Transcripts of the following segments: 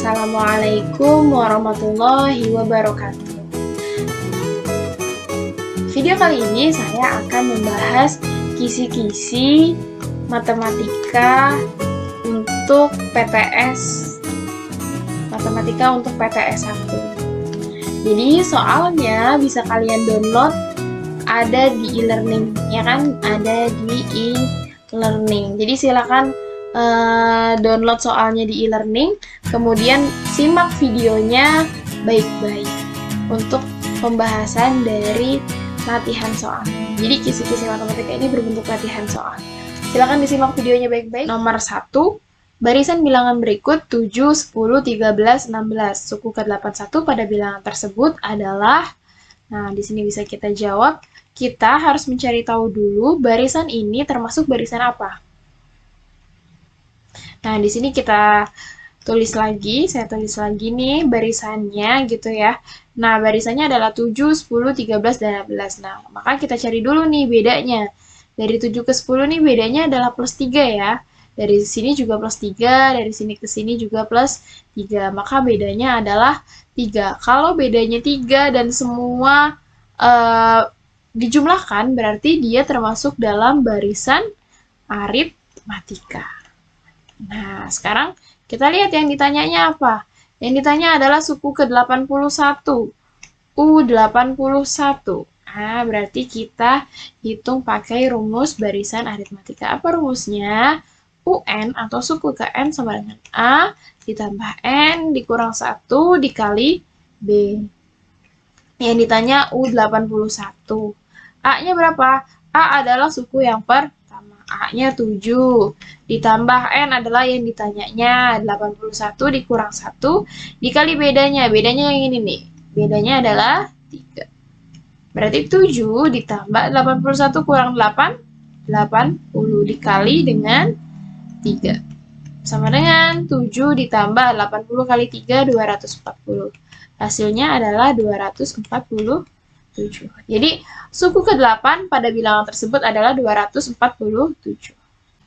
Assalamualaikum warahmatullahi wabarakatuh. Video kali ini saya akan membahas kisi-kisi matematika untuk PTS. Matematika untuk PTS 1. Jadi soalnya bisa kalian download, ada di e-learning, ya kan? Ada di e-learning. Jadi silakan download soalnya di e-learning, kemudian simak videonya baik-baik untuk pembahasan dari latihan soal. Jadi kisi-kisi matematika ini berbentuk latihan soal. Silakan disimak videonya baik-baik. Nomor 1, barisan bilangan berikut 7, 10, 13, 16. Suku ke-81 pada bilangan tersebut adalah, nah di sini bisa kita jawab. Kita harus mencari tahu dulu barisan ini termasuk barisan apa. Nah, di sini kita tulis lagi, saya tulis lagi nih barisannya gitu ya. Nah, barisannya adalah 7, 10, 13, dan 16. Nah, maka kita cari dulu nih bedanya. Dari 7 ke 10 nih bedanya adalah plus 3 ya. Dari sini juga plus 3, dari sini ke sini juga plus 3. Maka bedanya adalah 3. Kalau bedanya 3 dan semua dijumlahkan, berarti dia termasuk dalam barisan aritmatika. Nah, sekarang kita lihat yang ditanyanya apa. Yang ditanya adalah suku ke-81. U81. Nah, berarti kita hitung pakai rumus barisan aritmatika. Apa rumusnya? UN atau suku ke N sama dengan A ditambah N dikurang 1 dikali B. Yang ditanya U81. A-nya berapa? A adalah suku yang pertama. A-nya 7. Ditambah N adalah yang ditanyanya. 81 dikurang 1 dikali bedanya. Bedanya yang ini nih. Bedanya adalah 3. Berarti 7 ditambah 81 kurang 8. 80 dikali dengan 3. Sama dengan 7 ditambah 80 kali 3, 240. Hasilnya adalah 247. Jadi, suku ke-8 pada bilangan tersebut adalah 247.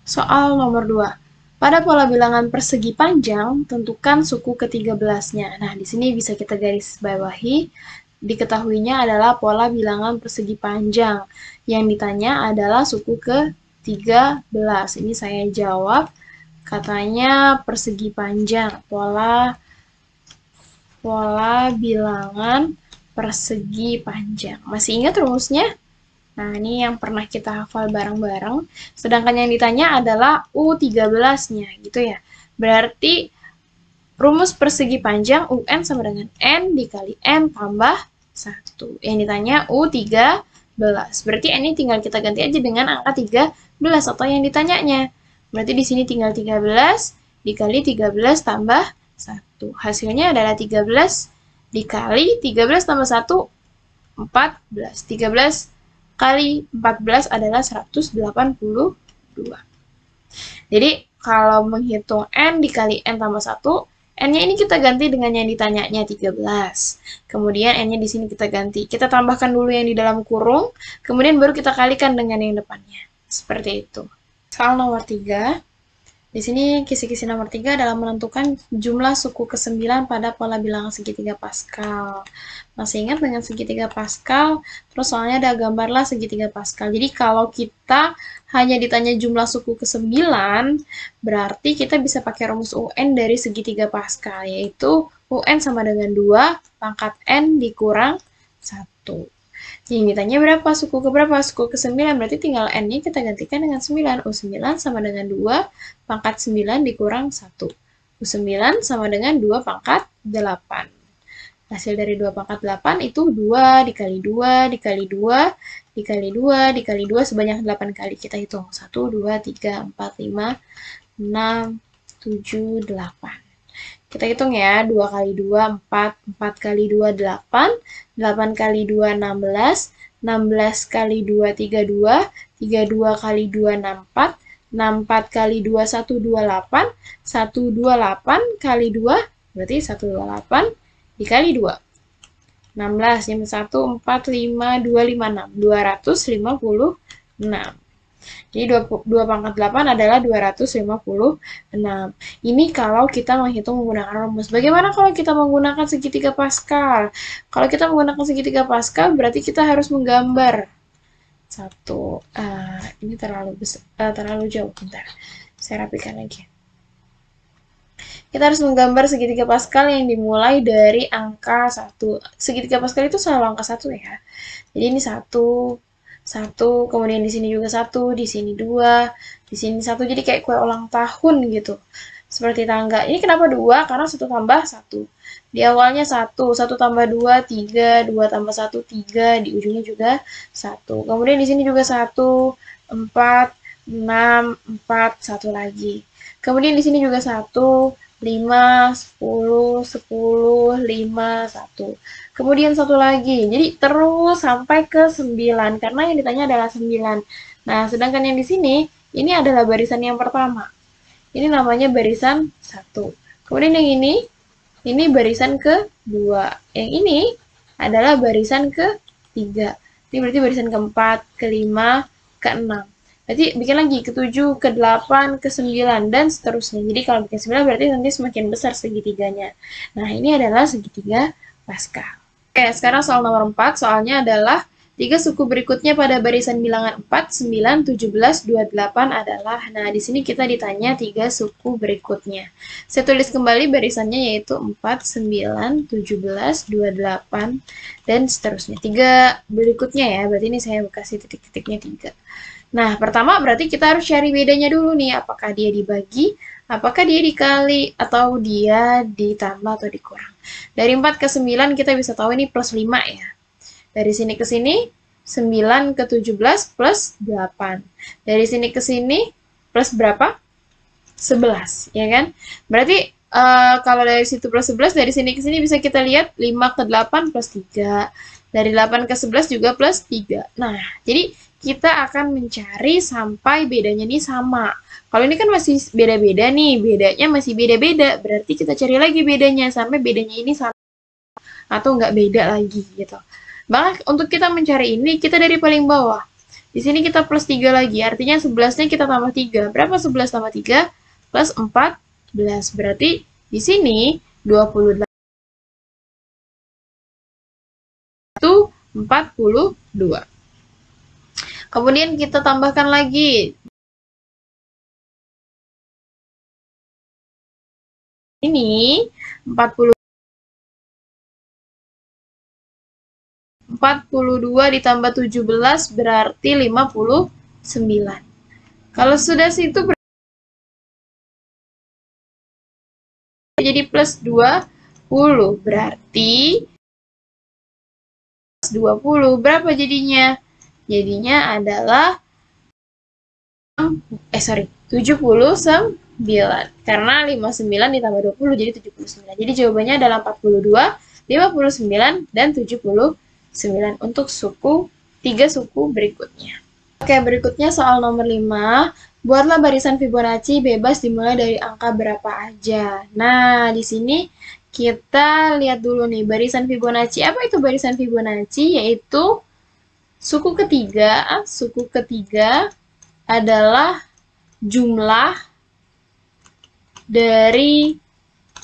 Soal nomor 2. Pada pola bilangan persegi panjang, tentukan suku ke-13-nya. Nah, di sini bisa kita garis bawahi. Diketahuinya adalah pola bilangan persegi panjang. Yang ditanya adalah suku ke-13. Ini saya jawab. Katanya persegi panjang. Pola bilangan persegi panjang. Masih ingat rumusnya? Nah, ini yang pernah kita hafal bareng-bareng. Sedangkan yang ditanya adalah U13-nya, gitu ya. Berarti rumus persegi panjang UN sama dengan N dikali N tambah 1. Yang ditanya U13. Berarti N ini tinggal kita ganti aja dengan angka 13 atau yang ditanyanya. Berarti di sini tinggal 13 dikali 13 tambah 1. Hasilnya adalah 13 dikali 13 tambah 1, 14. 13 kali 14 adalah 182. Jadi, kalau menghitung N dikali N tambah 1, N-nya ini kita ganti dengan yang ditanyanya 13. Kemudian N-nya di sini kita ganti. Kita tambahkan dulu yang di dalam kurung, kemudian baru kita kalikan dengan yang depannya. Seperti itu. Soal nomor 3. Di sini kisi-kisi nomor 3 adalah menentukan jumlah suku ke-9 pada pola bilangan segitiga Pascal. Masih ingat dengan segitiga Pascal? Terus soalnya ada gambarlah segitiga Pascal. Jadi kalau kita hanya ditanya jumlah suku ke-9, berarti kita bisa pakai rumus UN dari segitiga Pascal, yaitu UN sama dengan 2 pangkat N dikurang 1. Yang ditanya berapa? Suku ke berapa? Suku ke-9, berarti tinggal N-nya kita gantikan dengan 9. U9 sama dengan 2 pangkat 9 dikurang 1. U9 sama dengan 2 pangkat 8. Hasil dari 2 pangkat 8 itu 2 dikali 2 dikali 2 dikali 2 dikali 2 sebanyak 8 kali. Kita hitung. 1, 2, 3, 4, 5, 6, 7, 8. Kita hitung ya, 2 kali 2, 4, 4 kali 2, 8, 8 kali 2, 16, 16 kali 2, 32, 32 kali 2, 64, 64 kali 2, 128, 128 kali 2, berarti 128 dikali 2. 16, 1, 4, 5, 2, 5, 6, 256. Jadi 2 pangkat 8 adalah 256. Ini kalau kita menghitung menggunakan rumus. Bagaimana kalau kita menggunakan segitiga Pascal? Kalau kita menggunakan segitiga Pascal, berarti kita harus menggambar. Ini terlalu jauh. Bentar, saya rapikan lagi. Kita harus menggambar segitiga Pascal yang dimulai dari angka 1. Segitiga Pascal itu selalu angka 1 ya. Jadi ini 1, kemudian di sini juga 1, di sini 2, di sini 1. Jadi kayak kue ulang tahun gitu. Seperti tangga. Ini kenapa 2? Karena 1 tambah 1. Di awalnya 1 tambah 2, 3, 2 tambah 1, 3, di ujungnya juga 1. Kemudian di sini juga 1, 4, 6, 4, 1 lagi. Kemudian di sini juga 1, 5, 10, 10, 5, 1. Kemudian 1 lagi. Jadi terus sampai ke 9, karena yang ditanya adalah 9. Nah, sedangkan yang di sini, ini adalah barisan yang pertama. Ini namanya barisan 1. Kemudian yang ini barisan kedua. Yang ini adalah barisan ketiga. Ini berarti barisan keempat, kelima, keenam. Berarti bikin lagi ke-7, ke-8, ke-9, dan seterusnya. Jadi kalau bikin 9 berarti nanti semakin besar segitiganya. Nah, ini adalah segitiga Pascal. Oke, sekarang soal nomor 4. Soalnya adalah 3 suku berikutnya pada barisan bilangan 4, 9, 17, 28 adalah. Nah, di sini kita ditanya 3 suku berikutnya. Saya tulis kembali barisannya yaitu 4, 9, 17, 28, dan seterusnya. 3 berikutnya ya, berarti ini saya kasih titik-titiknya 3. Nah, pertama berarti kita harus cari bedanya dulu nih. Apakah dia dibagi, apakah dia dikali, atau dia ditambah atau dikurang. Dari 4 ke 9 kita bisa tahu ini plus 5 ya. Dari sini ke sini, 9 ke 17 plus 8. Dari sini ke sini, plus berapa? 11, ya kan? Berarti kalau dari situ plus 11, dari sini ke sini bisa kita lihat 5 ke 8 plus 3. Dari 8 ke 11 juga plus 3. Nah, jadi kita akan mencari sampai bedanya nih sama. Kalau ini kan masih beda-beda nih, bedanya masih beda-beda. Berarti kita cari lagi bedanya, sampai bedanya ini sama atau nggak beda lagi gitu. Maka untuk kita mencari ini, kita dari paling bawah. Di sini kita plus 3 lagi, artinya 11-nya kita tambah 3. Berapa 11 tambah 3? Plus 14. Berarti di sini 28 itu 42. Kemudian kita tambahkan lagi. Ini 42 ditambah 17 berarti 59. Kalau sudah situ jadi plus 20. Berarti 20 berapa jadinya? Jadinya adalah 79. Karena 59 ditambah 20 jadi 79. Jadi jawabannya adalah 42, 59, dan 79 untuk 3 suku berikutnya. Oke, berikutnya soal nomor 5. Buatlah barisan Fibonacci bebas dimulai dari angka berapa aja. Nah, di sini kita lihat dulu nih barisan Fibonacci. Apa itu barisan Fibonacci? Yaitu suku ketiga adalah jumlah dari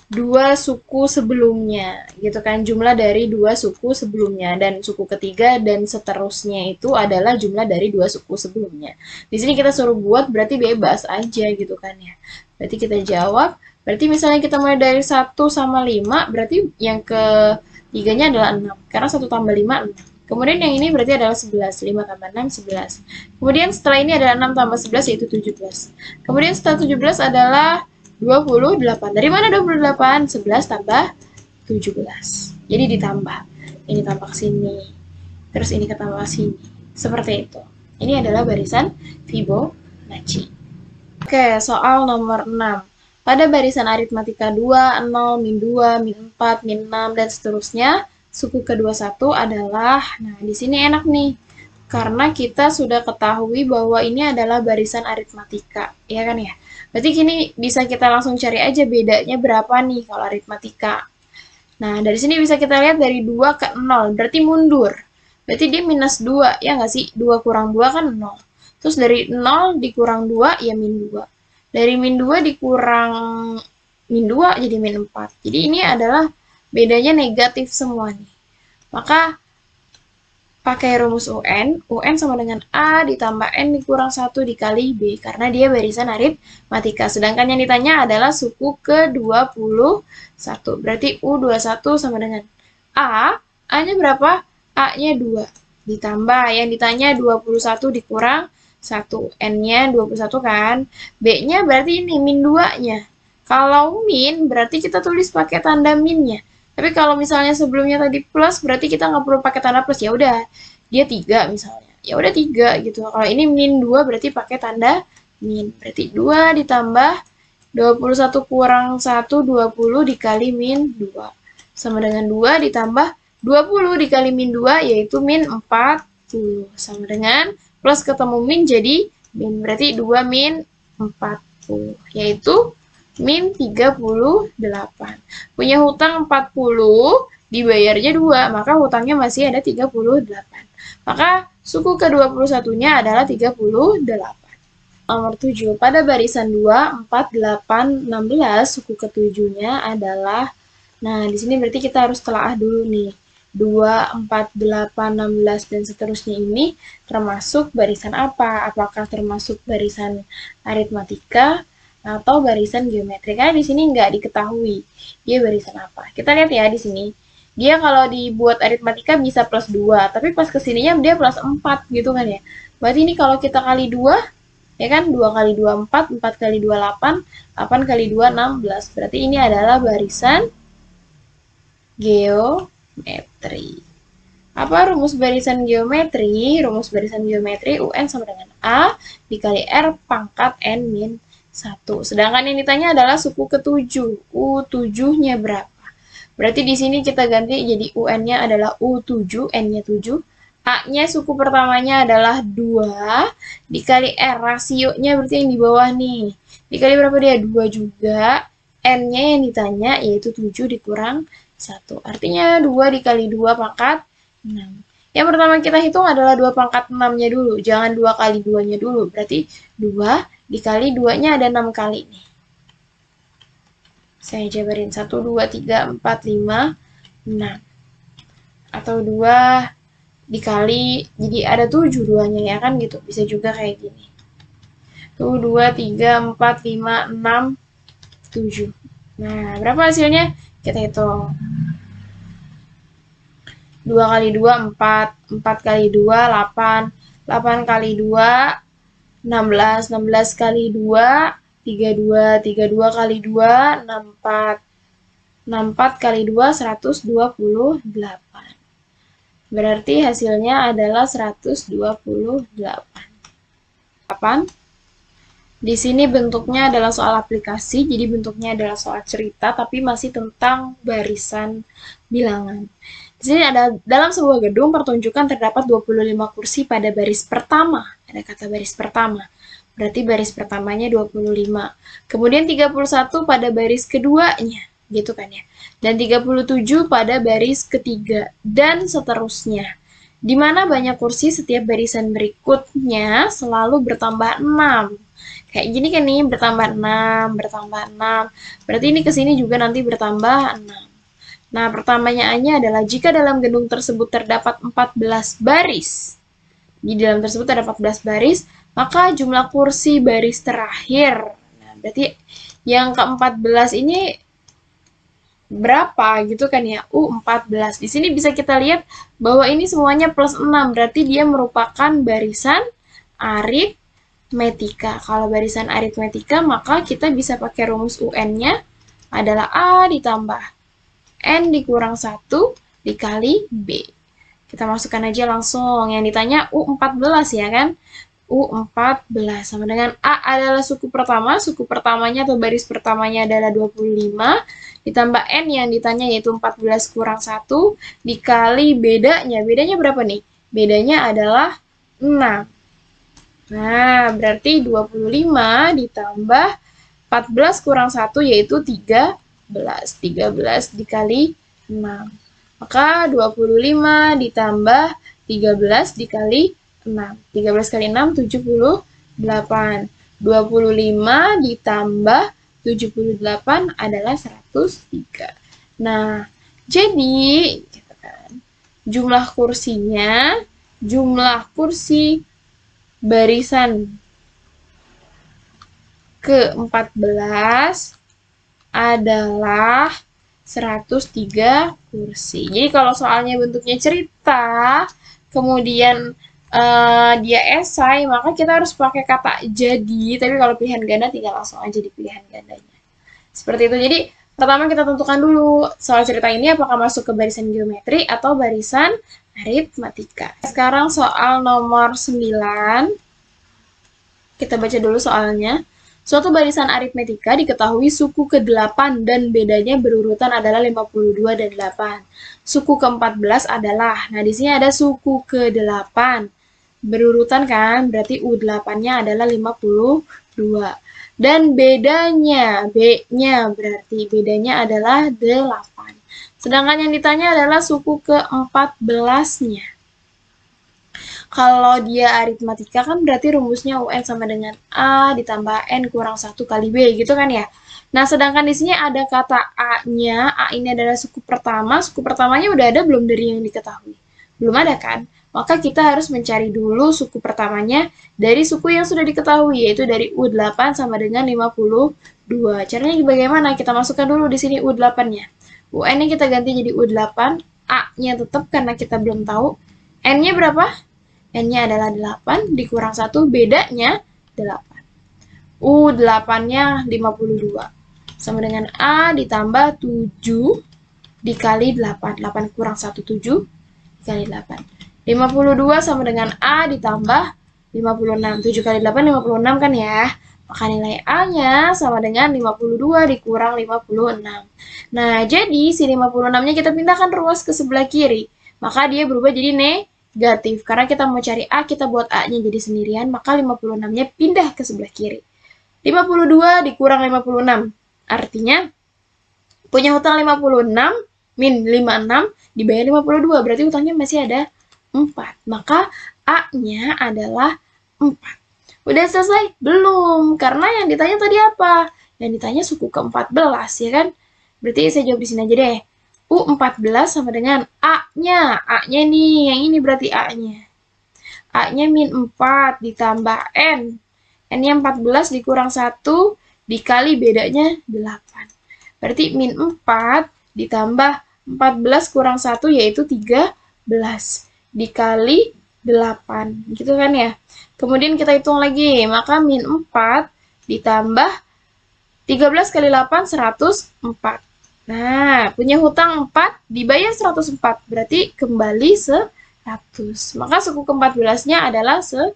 2 suku sebelumnya, gitu kan, jumlah dari 2 suku sebelumnya, dan suku ketiga dan seterusnya itu adalah jumlah dari 2 suku sebelumnya. Di sini kita suruh buat berarti bebas aja gitu kan ya. Berarti kita jawab, berarti misalnya kita mulai dari 1 sama 5, berarti yang ketiganya adalah 6, karena 1 tambah 5, 6. Kemudian yang ini berarti adalah 11, 5 tambah 6, 11. Kemudian setelah ini adalah 6 tambah 11 yaitu 17. Kemudian setelah 17 adalah 28. Dari mana 28? 11 tambah 17. Jadi ditambah. Ini tambah ke sini. Terus ini ketambah sini. Seperti itu. Ini adalah barisan Fibonacci. Oke, soal nomor 6. Pada barisan aritmatika 2, 0, min 2, min 4, min 6, dan seterusnya, suku ke-21 adalah, nah di sini enak nih. Karena kita sudah ketahui bahwa ini adalah barisan aritmatika. Ya kan ya? Berarti gini bisa kita langsung cari aja bedanya berapa nih kalau aritmatika. Nah, dari sini bisa kita lihat dari 2 ke 0, berarti mundur. Berarti dia minus 2, ya nggak sih? 2 kurang 2 kan 0. Terus dari 0 dikurang 2, ya min 2. Dari min 2 dikurang min 2, jadi min 4. Jadi ini adalah bedanya negatif semua nih. Maka pakai rumus UN, UN sama dengan A ditambah N dikurang 1 dikali B, karena dia barisan aritmatika. Sedangkan yang ditanya adalah suku ke-21. Berarti U21 sama dengan A, A-nya berapa? A-nya 2. Ditambah, yang ditanya 21 dikurang 1. N-nya 21 kan? B-nya berarti ini, min 2-nya. Kalau min, berarti kita tulis pakai tanda minnya. Tapi kalau misalnya sebelumnya tadi plus, berarti kita nggak perlu pakai tanda plus. Ya udah, dia 3 misalnya. Ya udah 3 gitu. Kalau ini min 2 berarti pakai tanda min. Berarti 2 ditambah 21 kurang 1, 20 dikali min 2. Sama dengan 2 ditambah 20 dikali min 2, yaitu min 40. Sama dengan plus ketemu min jadi min. Berarti 2 min 40. Yaitu min 38. Punya hutang 40, dibayarnya 2, maka hutangnya masih ada 38. Maka suku ke-21-nya adalah 38. Nomor 7. Pada barisan 2, 4, 8, 16, suku ke-7-nya adalah, nah di sini berarti kita harus telaah dulu nih. 2, 4, 8, 16, dan seterusnya ini termasuk barisan apa? Apakah termasuk barisan aritmatika atau barisan geometri? Karena di sini nggak diketahui dia barisan apa. Kita lihat ya di sini. Dia kalau dibuat aritmatika bisa plus 2, tapi pas kesininya dia plus 4 gitu kan ya. Berarti ini kalau kita kali 2, ya kan 2 kali 2 4, 4 kali 2 8, 8 kali 2 16. Berarti ini adalah barisan geometri. Apa rumus barisan geometri? Rumus barisan geometri UN sama dengan A dikali R pangkat N min 1. Sedangkan yang ditanya adalah suku ke-7. U7-nya berapa? Berarti di sini kita ganti jadi UN-nya adalah U7, N-nya 7. A-nya suku pertamanya adalah 2, dikali R, rasionya berarti yang di bawah nih. Dikali berapa dia? 2 juga. N-nya yang ditanya yaitu 7 dikurang 1. Artinya 2 dikali 2 pangkat 6. Yang pertama kita hitung adalah 2 pangkat 6-nya dulu. Jangan 2 kali 2-nya dulu. Berarti 2 dikali 2-nya ada 6 kali nih. Saya jabarin 1, 2, 3, 4, 5, 6. Atau 2 dikali, jadi ada 7 duanya ya kan gitu. Bisa juga kayak gini. Tuh 2, 3, 4, 5, 6, 7. Nah, berapa hasilnya? Kita hitung. 2 kali 2, 4. 4 kali 2, 8. 8 kali 2, 16. 16 kali 2, 32. 32 kali 2, 64. 64 kali 2, 128. Berarti hasilnya adalah 128. Di sini bentuknya adalah soal aplikasi, jadi bentuknya adalah soal cerita, tapi masih tentang barisan bilangan. Di sini ada dalam sebuah gedung pertunjukan terdapat 25 kursi pada baris pertama. Ada kata baris pertama. Berarti baris pertamanya 25. Kemudian 31 pada baris keduanya, gitu kan ya. Dan 37 pada baris ketiga, dan seterusnya. Di mana banyak kursi, setiap barisan berikutnya selalu bertambah 6. Kayak gini kan nih, bertambah 6, bertambah 6. Berarti ini ke sini juga nanti bertambah 6. Nah, pertanyaannya adalah jika dalam gedung tersebut terdapat 14 baris, di dalam tersebut ada 14 baris, maka jumlah kursi baris terakhir. Nah, berarti yang ke-14 ini berapa gitu kan ya? U14. Di sini bisa kita lihat bahwa ini semuanya plus 6, berarti dia merupakan barisan aritmetika. Kalau barisan aritmetika, maka kita bisa pakai rumus UN-nya adalah A ditambah N dikurang 1 dikali B. Kita masukkan aja langsung. Yang ditanya U14 ya kan? U14 sama dengan A adalah suku pertama. Suku pertamanya atau baris pertamanya adalah 25. Ditambah N yang ditanya yaitu 14 kurang 1 dikali bedanya. Bedanya berapa nih? Bedanya adalah 6. Nah, berarti 25 ditambah 14 kurang 1 yaitu 13. 13 dikali 6. Maka 25 ditambah 13 dikali 6. 13 kali 6, 78. 25 ditambah 78 adalah 103. Nah, jadi gitu kan, jumlah kursi barisan ke-14 adalah 103 kursi. Jadi kalau soalnya bentuknya cerita, kemudian dia esai, maka kita harus pakai kata jadi, tapi kalau pilihan ganda tinggal langsung aja di pilihan gandanya. Seperti itu. Jadi pertama kita tentukan dulu soal cerita ini apakah masuk ke barisan geometri atau barisan aritmatika. Sekarang soal nomor 9. Kita baca dulu soalnya. Suatu barisan aritmetika diketahui suku ke-8 dan bedanya berurutan adalah 52 dan 8. Suku ke-14 adalah, nah di sini ada suku ke-8. Berurutan kan, berarti U8-nya adalah 52. Dan bedanya, B-nya berarti bedanya adalah 8. Sedangkan yang ditanya adalah suku ke-14-nya. Kalau dia aritmatika kan berarti rumusnya UN sama dengan A ditambah N kurang 1 kali B gitu kan ya. Nah, sedangkan di sini ada kata A-nya, A ini adalah suku pertama, suku pertamanya udah ada belum dari yang diketahui? Belum ada kan? Maka kita harus mencari dulu suku pertamanya dari suku yang sudah diketahui, yaitu dari U8 sama dengan 52. Caranya bagaimana? Kita masukkan dulu di sini U8-nya. UN-nya kita ganti jadi U8, A-nya tetap karena kita belum tahu. N-nya berapa? N-nya adalah 8, dikurang 1, bedanya 8. U8-nya 52. Sama dengan A ditambah 7 dikali 8. 8 kurang 1, 7 dikali 8. 52 sama dengan A ditambah 56. 7 kali 8, 56 kan ya. Maka nilai A-nya sama dengan 52 dikurang 56. Nah, jadi si 56-nya kita pindahkan ruas ke sebelah kiri. Maka dia berubah jadi negatif. Karena kita mau cari A, kita buat A-nya jadi sendirian, maka 56-nya pindah ke sebelah kiri. 52 dikurang 56. Artinya, punya hutang 56, min 56, dibayar 52. Berarti hutangnya masih ada 4. Maka A-nya adalah 4. Udah selesai? Belum. Karena yang ditanya tadi apa? Yang ditanya suku ke-14, ya kan? Berarti saya jawab di sini aja deh. U14 sama dengan A-nya. A-nya nih, yang ini berarti A-nya. A-nya min 4 ditambah N. N-nya 14 dikurang 1 dikali bedanya 8. Berarti min 4 ditambah 14 kurang 1 yaitu 13. Dikali 8. Gitu kan ya? Kemudian kita hitung lagi. Maka min 4 ditambah 13 kali 8, 104. Nah, punya hutang 4, dibayar 104. Berarti kembali 100. Maka suku ke-14-nya adalah 100.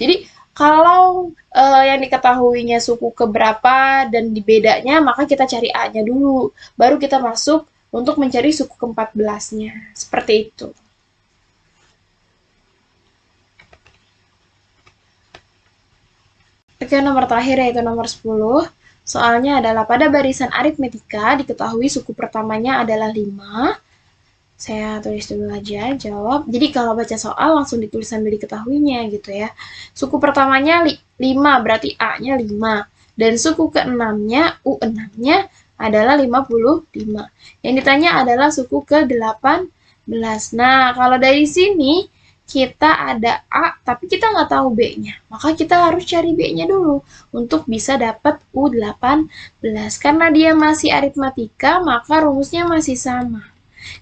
Jadi, kalau yang diketahuinya suku keberapa dan bedanya, maka kita cari A-nya dulu. Baru kita masuk untuk mencari suku ke-14-nya. Seperti itu. Oke, nomor terakhir yaitu nomor 10. Soalnya adalah pada barisan aritmetika diketahui suku pertamanya adalah 5. Saya tulis dulu aja, jawab. Jadi kalau baca soal langsung ditulis sambil diketahuinya gitu ya. Suku pertamanya 5, berarti A-nya 5. Dan suku ke-6-nya, U6-nya adalah 55. Yang ditanya adalah suku ke-18. Nah, kalau dari sini kita ada A, tapi kita nggak tahu B-nya. Maka kita harus cari B-nya dulu untuk bisa dapat U18. Karena dia masih aritmatika, maka rumusnya masih sama.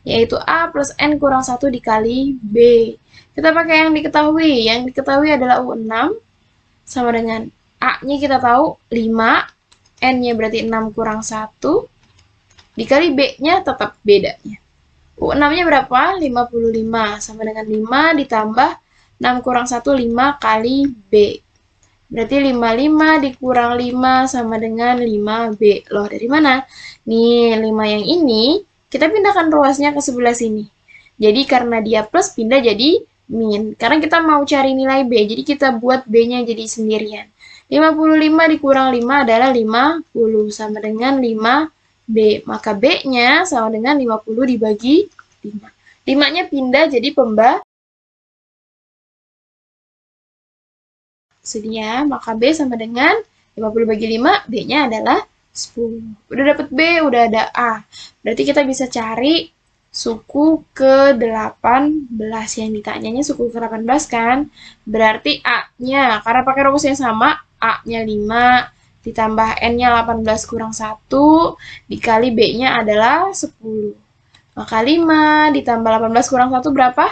Yaitu A plus N kurang 1 dikali B. Kita pakai yang diketahui. Yang diketahui adalah U6 sama dengan A-nya kita tahu 5. N-nya berarti 6 kurang 1. Dikali B-nya tetap bedanya. U6-nya berapa? 55. Sama dengan 5 ditambah 6 kurang 1, 5 kali B. Berarti 55 dikurang 5 sama dengan 5B. Loh, dari mana? Nih, 5 yang ini, kita pindahkan ruasnya ke sebelah sini. Jadi, karena dia plus, pindah jadi min. Karena kita mau cari nilai B, jadi kita buat B-nya jadi sendirian. 55 dikurang 5 adalah 50, sama dengan 5B. Maka B-nya sama dengan 50 dibagi 5. 5-nya pindah jadi pembagian. sedia, maka B sama dengan 50 bagi 5, B-nya adalah 10. Udah dapet B, udah ada A. Berarti kita bisa cari suku ke-18 yang ditanyanya suku ke-18 kan. Berarti A-nya, karena pakai rumus yang sama, A-nya 5, ditambah N-nya 18 kurang 1, dikali B-nya adalah 10. Maka 5 ditambah 18 kurang 1 berapa?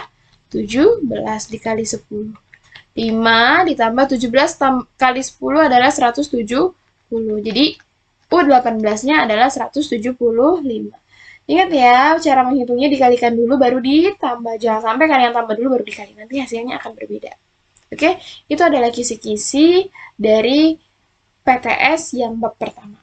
17 dikali 10. 5 ditambah 17 kali 10 adalah 170. Jadi, U18-nya adalah 175. Ingat ya, cara menghitungnya dikalikan dulu baru ditambah. Jangan sampai kalian tambah dulu baru dikali. Nanti hasilnya akan berbeda. Oke, itu adalah kisi-kisi dari PTS yang bab pertama.